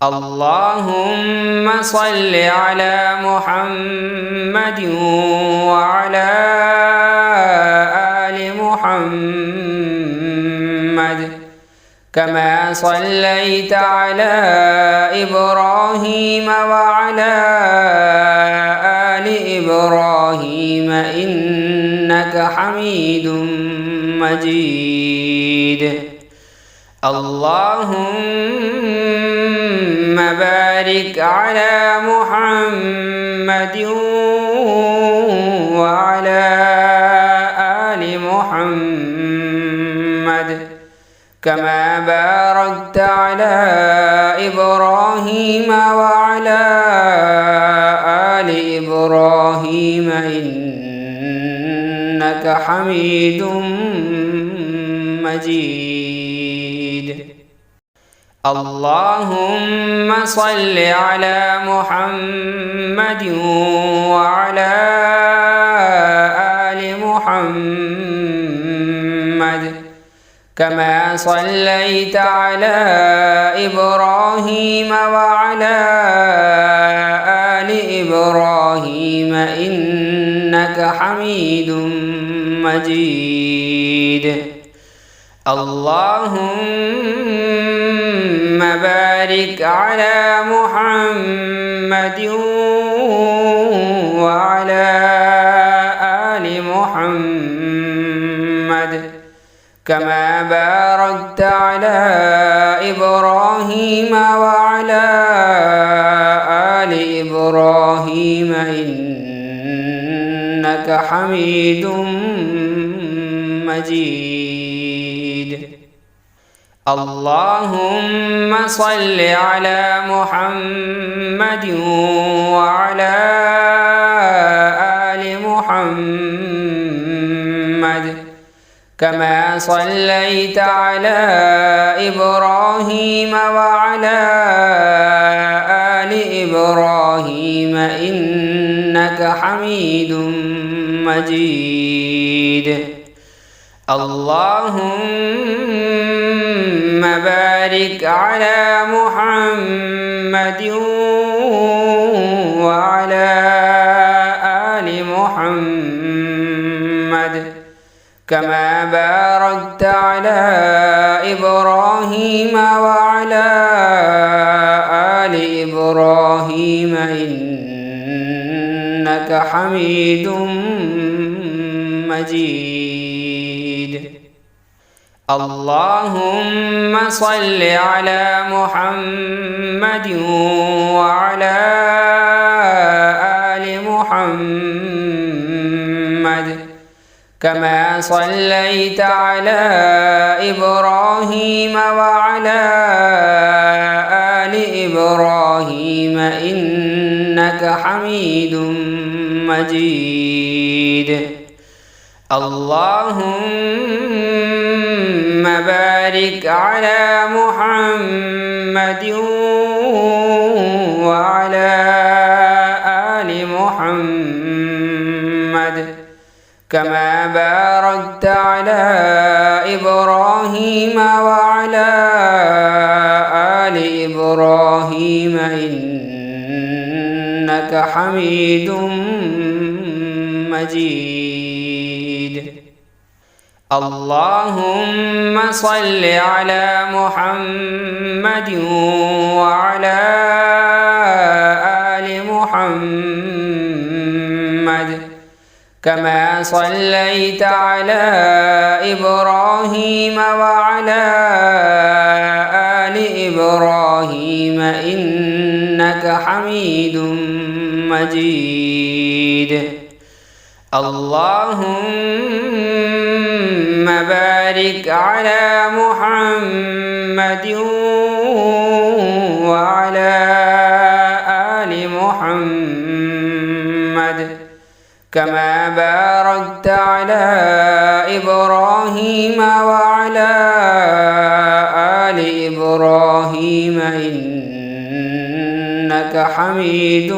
اللهم صل على محمد وعلى آل محمد كما صليت على إبراهيم وعلى آل إبراهيم إنك حميد مجيد. اللهم بارك على محمد وعلى آل محمد كما باركت على إبراهيم وعلى آل إبراهيم إنك حميد مجيد. اللهم صل على محمد وعلى آل محمد كما صليت على إبراهيم وعلى آل إبراهيم إنك حميد مجيد. اللهم بارك على محمد وعلى آل محمد كما باركت على إبراهيم وعلى آل إبراهيم إنك حميد مجيد. اللهم صل على محمد وعلى آل محمد كما صليت على إبراهيم وعلى آل إبراهيم إنك حميد مجيد. اللهم بارك على محمد وعلى آل محمد كما باركت على إبراهيم وعلى آل إبراهيم إنك حميد مجيد. اللهم صل على محمد وعلى آل محمد كما صليت على إبراهيم وعلى آل إبراهيم إنك حميد مجيد. اللهم بارك على محمد وعلى آل محمد كما باركت على إبراهيم وعلى آل إبراهيم إنك حميد مجيد. اللهم صل على محمد وعلى آل محمد كما صليت على إبراهيم وعلى آل إبراهيم إنك حميد مجيد. اللهم بارك على محمد وعلى آل محمد كما باركت على إبراهيم وعلى آل إبراهيم إنك حميد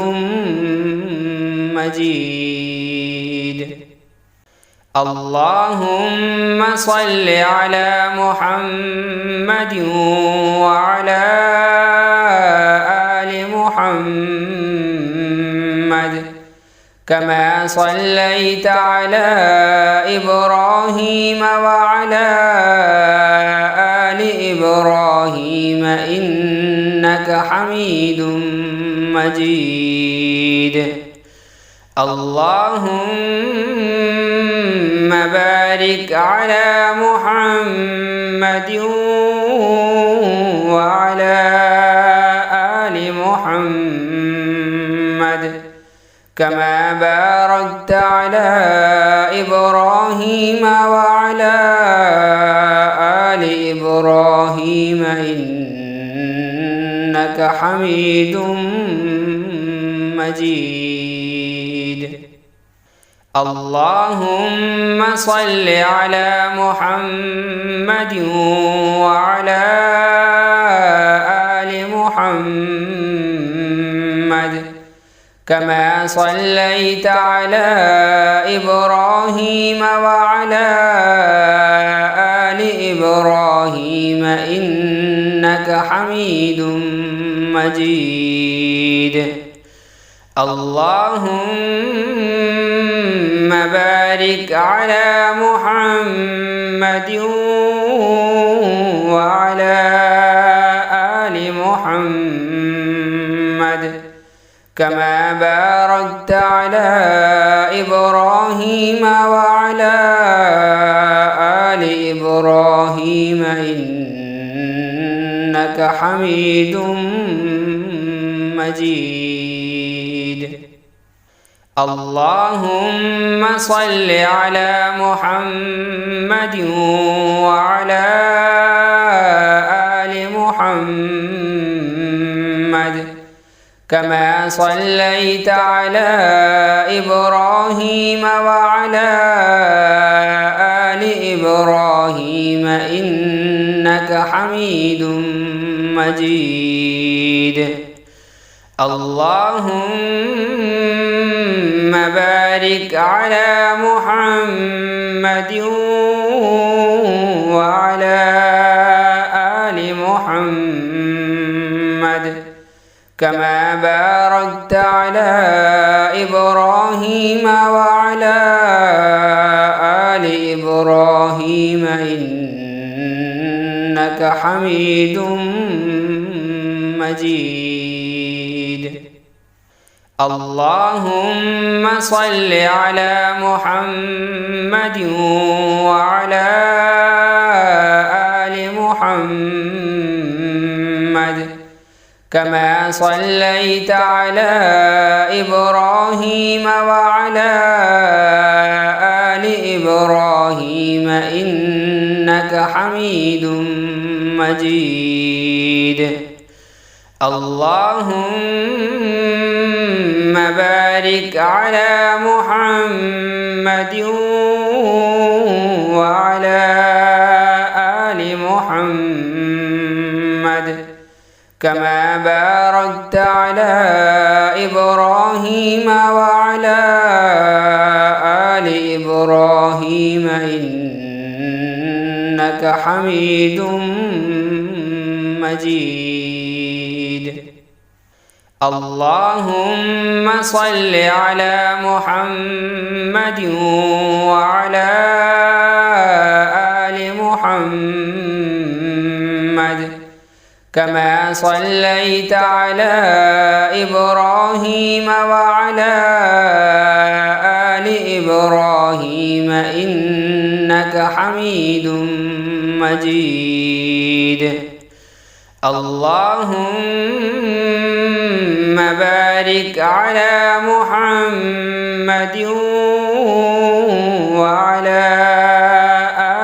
مجيد. اللهم صل على محمد وعلى كما صليت على إبراهيم وعلى آل إبراهيم إنك حميد مجيد. اللهم بارك على محمد وعلى آل محمد كما باركت على إبراهيم وعلى آل إبراهيم إنك حميد مجيد. اللهم صل على محمد وعلى آل محمد كما صليت على إبراهيم وعلى آل إبراهيم إنك حميد مجيد. اللهم بارك على محمد وعلى آل محمد كما باركت على إبراهيم وعلى آل إبراهيم إنك حميد مجيد. اللهم صل على محمد وعلى آل محمد كما صليت على إبراهيم وعلى آل إبراهيم إنك حميد مجيد. اللهم بارك على محمد وعلى آل محمد كما باركت على إبراهيم وعلى آل إبراهيم إنك حميد مجيد. اللهم صل على محمد وعلى آل محمد كما صليت على إبراهيم وعلى آل إبراهيم إنك حميد مجيد. اللهم بارك على محمد وعلى آل محمد كما باركت على إبراهيم وعلى آل إبراهيم إنك حميد مجيد. اللهم صل على محمد وعلى آل محمد كما صليت على إبراهيم وعلى آل إبراهيم إنك حميد مجيد. اللهم بارك على محمد وعلى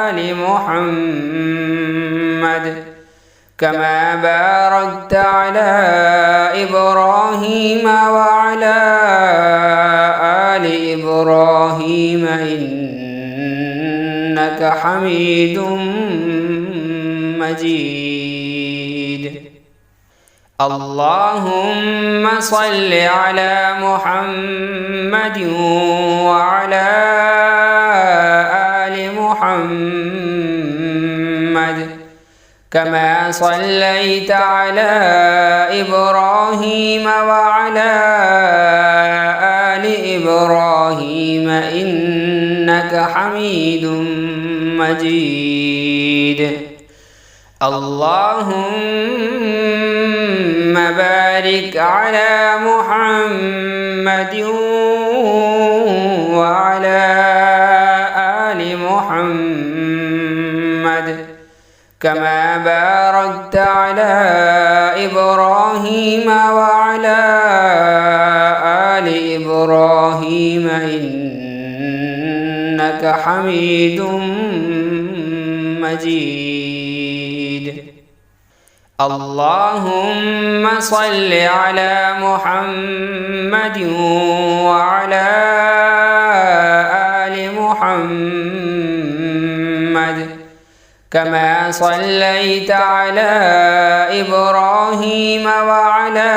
آل محمد كما باركت على إبراهيم وعلى آل إبراهيم إنك حميد مجيد. اللهم صل على محمد وعلى آل محمد كما صليت على إبراهيم وعلى آل إبراهيم إنك حميد مجيد. اللهم بارك على محمد وعلى آل محمد كما باركت على إبراهيم وعلى آل إبراهيم إنك حميد مجيد. اللهم صل على محمد وعلى آل محمد كما صليت على إبراهيم وعلى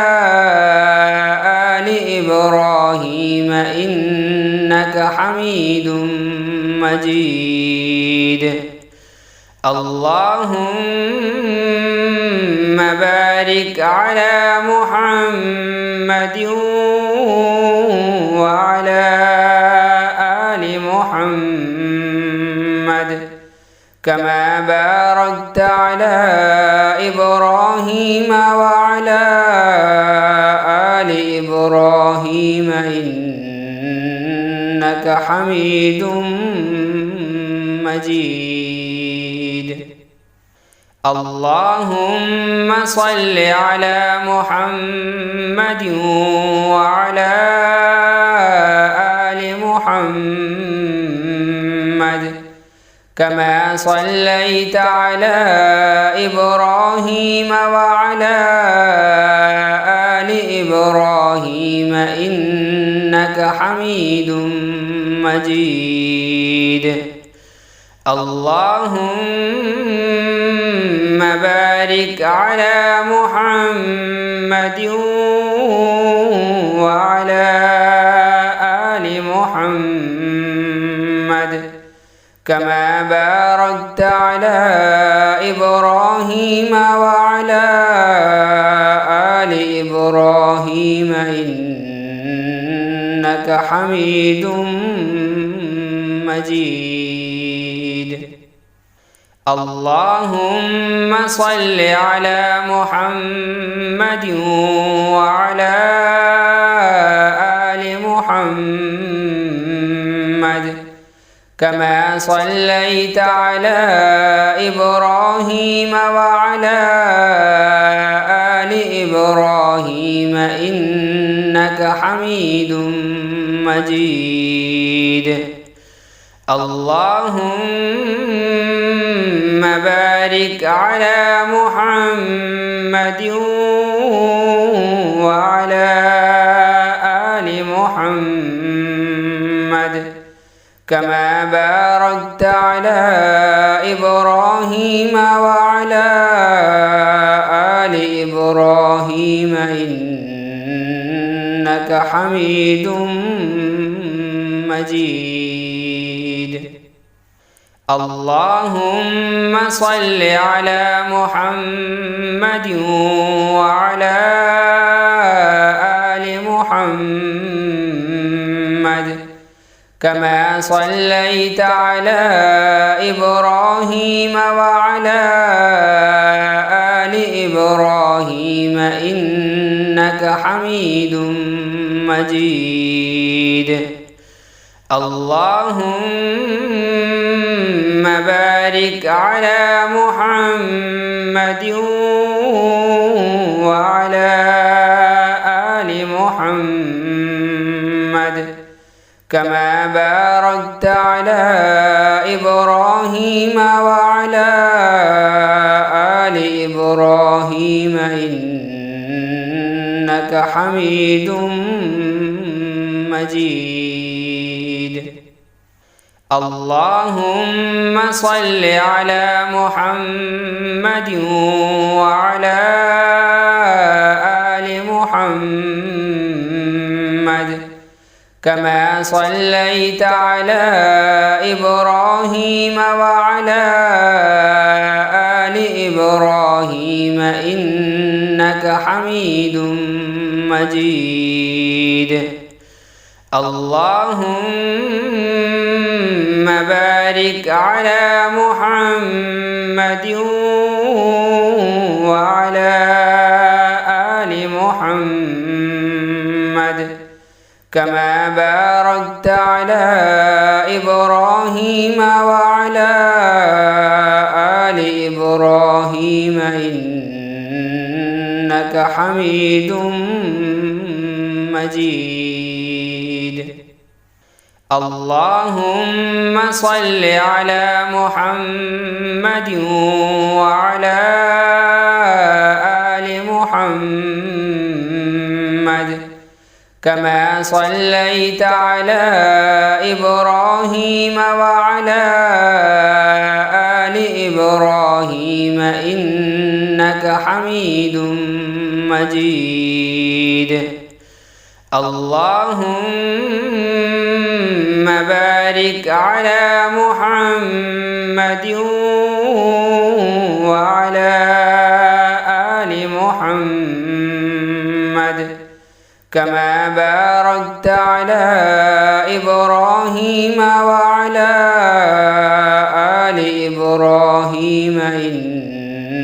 آل إبراهيم إنك حميد مجيد. اللهم بارك على محمد وعلى آل محمد كما باركت على إبراهيم وعلى آل إبراهيم إنك حميد مجيد. اللهم صل على محمد وعلى آل محمد كما صليت على إبراهيم وعلى آل إبراهيم إنك حميد مجيد. اللهم بارك على محمد وعلى آل محمد كما باركت على إبراهيم وعلى آل إبراهيم إنك حميد مجيد. اللهم صل على محمد وعلى آل محمد كما صليت على إبراهيم وعلى آل إبراهيم إنك حميد مجيد. اللهم بارك على محمد وعلى آل محمد كما باركت على إبراهيم وعلى آل إبراهيم إنك حميد مجيد. اللهم صل على محمد وعلى آل محمد كما صليت على إبراهيم وعلى آل إبراهيم إنك حميد مجيد. اللهم بارك على محمد وعلى آل محمد كما باركت على إبراهيم وعلى آل إبراهيم إنك حميد مجيد. اللهم صل على محمد وعلى آل محمد كما صليت على إبراهيم وعلى آل إبراهيم إنك حميد مجيد. اللهم بارك على محمد وعلى آل محمد كما باركت على إبراهيم وعلى آل إبراهيم إنك حميد مجيد. اللهم صل على محمد وعلى آل محمد كما صليت على إبراهيم وعلى آل إبراهيم إنك حميد مجيد. اللهم بارك على محمد وعلى آل محمد كما باركت على إبراهيم وعلى آل إبراهيم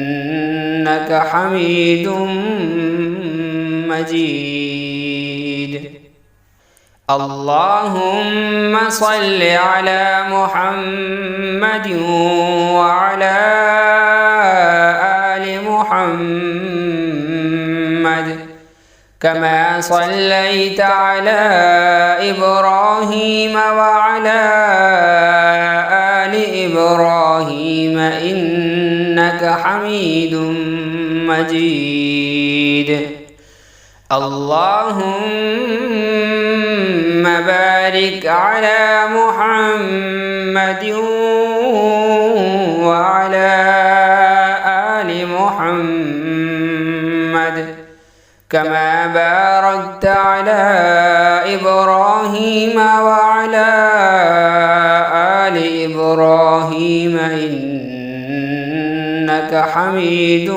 إنك حميد مجيد. اللهم صل على محمد وعلى آل محمد كما صليت على إبراهيم وعلى آل إبراهيم إنك حميد مجيد. اللهم بارك على محمد وعلى آل محمد كما باركت على إبراهيم وعلى آل إبراهيم إنك حميد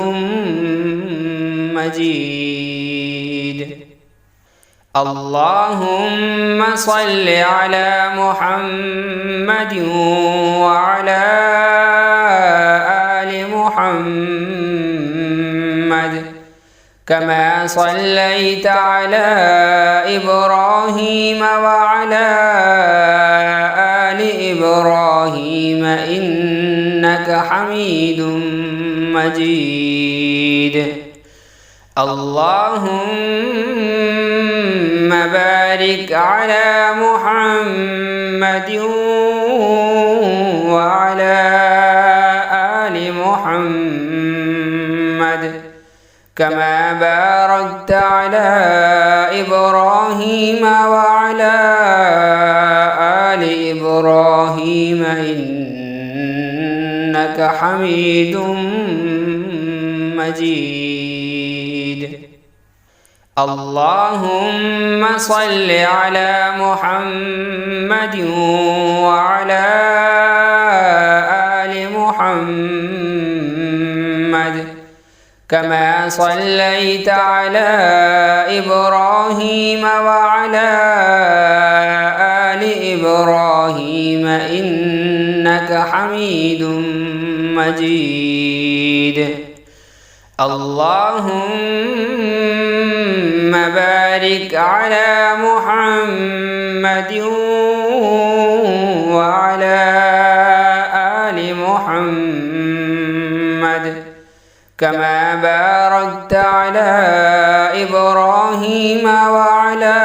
مجيد. اللهم صل على محمد وعلى آل محمد كما صليت على إبراهيم وعلى آل إبراهيم إنك حميد مجيد. اللهم بارك على محمد وعلى آل محمد كما باركت على إبراهيم وعلى آل إبراهيم إنك حميد مجيد. اللهم صل على محمد وعلى آل محمد كما صليت على إبراهيم وعلى آل إبراهيم إنك حميد مجيد. اللهم بارك على محمد وعلى آل محمد كما باركت على إبراهيم وعلى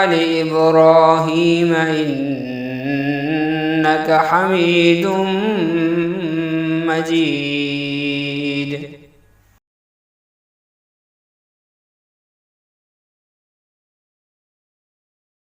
آل إبراهيم إنك حميد مجيد.